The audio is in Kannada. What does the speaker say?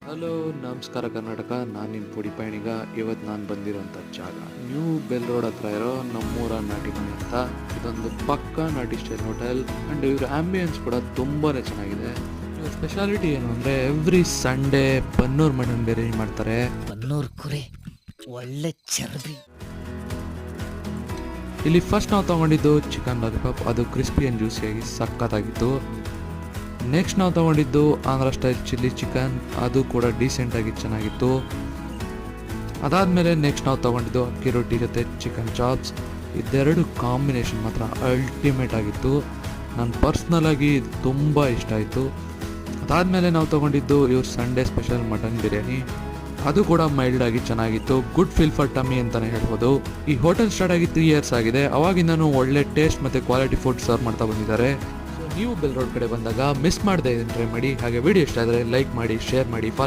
ಹಲೋ ನಮಸ್ಕಾರ ಕರ್ನಾಟಕ. ನಾನು ನಿಮ್ಮ ಪುಡಿ ಪಯಣಿಗ. ಇವತ್ತು ನಾನು ಬಂದಿರೋಂಥ ಜಾಗ ನ್ಯೂ ಬೆಲ್ ರೋಡ್ ಹತ್ರ ಇರೋ ನಮ್ಮೂರ ನಾಟಿ ಮನೆ ಅಂತ. ಇದೊಂದು ಪಕ್ಕಾ ನಾಟಿ ಸ್ಟೈಲ್ ಹೋಟೆಲ್ ಆ್ಯಂಡ್ ಇವ್ರ ಆ್ಯಂಬಿಯನ್ಸ್ ಕೂಡ ತುಂಬಾ ಚೆನ್ನಾಗಿದೆ. ಇವ್ರ ಸ್ಪೆಷಾಲಿಟಿ ಏನು ಅಂದರೆ every Sunday Bannur mutton biryani ಮಾಡ್ತಾರೆ. ಬನ್ನೂರು ಕುರಿ ಒಳ್ಳೆ ಚರ್ಬಿ. ಇಲ್ಲಿ ಫಸ್ಟ್ ನಾವು ತೊಗೊಂಡಿದ್ದು ಚಿಕನ್ ಲಾಲಿಪಾಪ್. ಅದು ಕ್ರಿಸ್ಪಿ ಆ್ಯಂಡ್ ಜ್ಯೂಸಿಯಾಗಿ ಸಖತ್ತಾಗಿತ್ತು. ನೆಕ್ಸ್ಟ್ ನಾವು ತೊಗೊಂಡಿದ್ದು ಆಂಧ್ರ ಸ್ಟೈಲ್ ಚಿಲ್ಲಿ ಚಿಕನ್. ಅದು ಕೂಡ ಡೀಸೆಂಟಾಗಿ ಚೆನ್ನಾಗಿತ್ತು. ಅದಾದಮೇಲೆ ನೆಕ್ಸ್ಟ್ ನಾವು ತೊಗೊಂಡಿದ್ದು ಅಕ್ಕಿ ರೊಟ್ಟಿ ಜೊತೆ ಚಿಕನ್ ಚಾಪ್ಸ್. ಇದೆರಡು ಕಾಂಬಿನೇಷನ್ ಮಾತ್ರ ಅಲ್ಟಿಮೇಟ್ ಆಗಿತ್ತು. ನಾನು ಪರ್ಸ್ನಲಾಗಿ ಇದು ತುಂಬ ಇಷ್ಟ ಆಯಿತು. ಅದಾದಮೇಲೆ ನಾವು ತೊಗೊಂಡಿದ್ದು ಇವ್ರ ಸಂಡೇ ಸ್ಪೆಷಲ್ ಮಟನ್ ಬಿರಿಯಾನಿ. ಅದು ಕೂಡ ಮೈಲ್ಡ್ ಆಗಿ ಚೆನ್ನಾಗಿತ್ತು. ಗುಡ್ ಫೀಲ್ ಫಾರ್ ಟಮ್ಮಿ ಅಂತಲೇ ಹೇಳ್ಬೋದು. ಈ ಹೋಟೆಲ್ ಸ್ಟಾರ್ಟ್ ಆಗಿ 3 ಇಯರ್ಸ್ ಆಗಿದೆ. ಅವಾಗಿಂದನೂ ಒಳ್ಳೆ ಟೇಸ್ಟ್ ಮತ್ತು ಕ್ವಾಲಿಟಿ ಫುಡ್ ಸರ್ವ್ ಮಾಡ್ತಾ ಬಂದಿದ್ದಾರೆ. ಸೊ ನೀವು ಬೆಲ್ ರೋಡ್ ಕಡೆ ಬಂದಾಗ ಮಿಸ್ ಮಾಡದೆ ಇದನ್ನು ಟ್ರೈ ಮಾಡಿ. ಹಾಗೆ ವಿಡಿಯೋ ಇಷ್ಟ ಆದರೆ ಲೈಕ್ ಮಾಡಿ, ಶೇರ್ ಮಾಡಿ,